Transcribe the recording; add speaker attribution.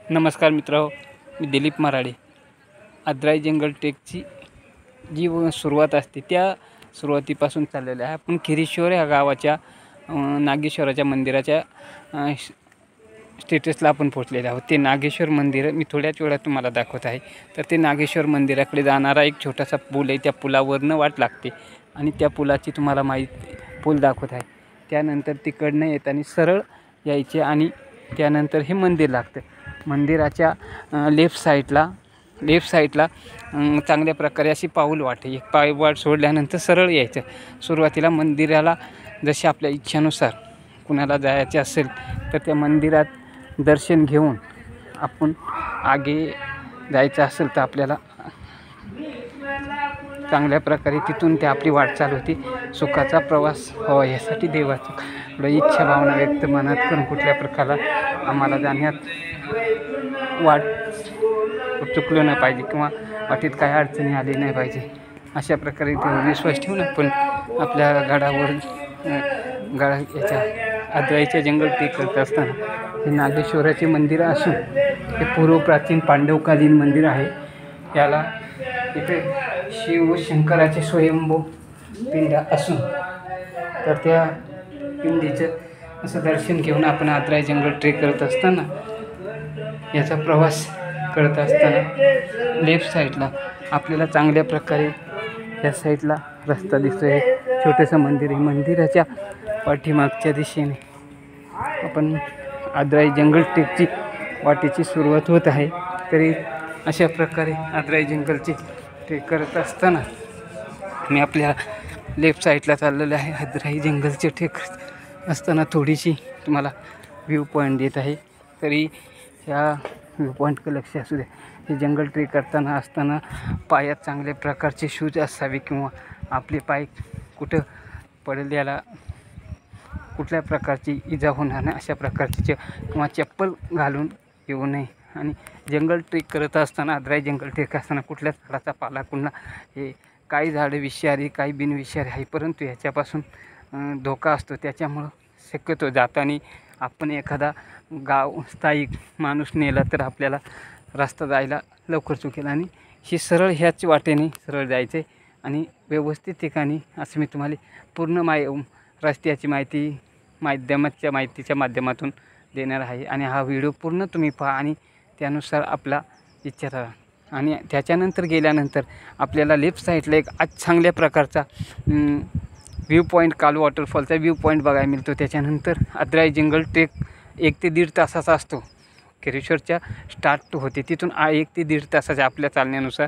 Speaker 1: नमस्कार मित्रांनो, मी दिलीप मराडे. अद्राई जंगल ट्रेकची जी सुरुवात असते त्या सुरुवातीपासून चाललेलं आहे. आपण खिरीश्वर या गावाच्या नागेश्वराच्या मंदिराच्या स्टेटसला आपण पोहोचलेले आहोत. ते नागेश्वर मंदिर मी थोड्याच वेळात तुम्हाला दाखवत आहे. तर ते नागेश्वर मंदिराकडे जाणारा एक छोटासा पूल आहे. त्या पुलावरनं वाट लागते आणि त्या पुलाची तुम्हाला पूल दाखवत आहे. त्यानंतर तिकडनं येताना सरळ यायचे आणि त्यानंतर हे मंदिर लागतं. मंदिराच्या लेफ्ट साईडला चांगल्या प्रकारे अशी पाऊल वाट आहे. एक पायवाट सोडल्यानंतर सरळ यायचं. सुरुवातीला मंदिराला जशी आपल्या इच्छेनुसार कुणाला जायचे असेल तर त्या मंदिरात दर्शन घेऊन आपण आगे जायचं असेल तर आपल्याला चांगल्या प्रकारे तिथून ते आपली वाटचाल होती. सुखाचा प्रवास व्हावा यासाठी देवाचं इच्छा भावना व्यक्त मनात करून कुठल्या प्रकारे आम्हाला जाण्यात वाट चुकलं नाही पाहिजे किंवा वाटेत काही अडचणी आली नाही पाहिजे अशा प्रकारे विश्वास ठेवून आपण आपल्या गडावर याच्या अद्राईच्या जंगल ट्रेक करत असताना हे नागेश्वराचे मंदिर असून हे पूर्वप्राचीन पांडवकालीन मंदिर आहे. याला इथे शिव शंकराचे स्वयंभू पिंड असून तर त्या पिंडीचं असं दर्शन घेऊन आपण अद्राई जंगल ट्रेक करत असताना याचा प्रवास करत असताना लेफ्ट साईडला आपल्याला चांगल्या प्रकारे या साईडला रस्ता दिसतो आहे. छोटंसं मंदिर आहे. मंदिराच्या पाठीमागच्या दिशेने आपण अद्राई जंगल ट्रेकची वाटेची सुरुवात होत आहे. तरी अशा प्रकारे अद्राई जंगलची ट्रेक करत असताना मी आपल्या लेफ्ट साईडला चाललेलं आहे. अद्राई जंगलचे ट्रेक करत असताना थोडीशी तुम्हाला व्ह्यू पॉईंट देत आहे. तरी ह्या व्ह्यू पॉईंटकडे लक्ष असू द्या. हे जंगल ट्रेक असताना पायात चांगल्या प्रकारचे शूज असावे किंवा आपले पाय कुठं पडेल याला कुठल्या प्रकारची इजा होणार नाही अशा प्रकारची किंवा चप्पल घालून येऊ नये. आणि जंगल ट्रेक करत असताना अद्राई जंगल ट्रेक असताना कुठल्याच झाडाचा पाला कुंडला हे काही झाडं विषारी काही बिनविषारी आहे, परंतु ह्याच्यापासून धोका असतो. त्याच्यामुळं शक्यतो जाताना आपण एखादा स्थायिक माणूस नेला तर आपल्याला रस्ता जायला लवकर चुकेल. आणि ही सरळ ह्याच वाटेने सरळ जायचे आणि व्यवस्थित ठिकाणी असं मी तुम्हाला पूर्ण रस्त्याची माहितीच्या माध्यमातून देणार आहे. आणि हा व्हिडिओ पूर्ण तुम्ही पहा आणि त्यानुसार आपला इच्छा ठरवा. आणि त्याच्यानंतर गेल्यानंतर आपल्याला लेफ्ट साईडला एक चांगल्या प्रकारचा व्ह्यू पॉईंट कालू वॉटरफॉलचा व्ह्यू पॉईंट बघायला मिळतो. त्याच्यानंतर अद्राई जंगल ट्रेक 1 ते 1.5 तासाचा असतो. खिरीश्वरच्या स्टार्ट होते तिथून 1 ते 1.5 तासाच्या आपल्या चालण्यानुसार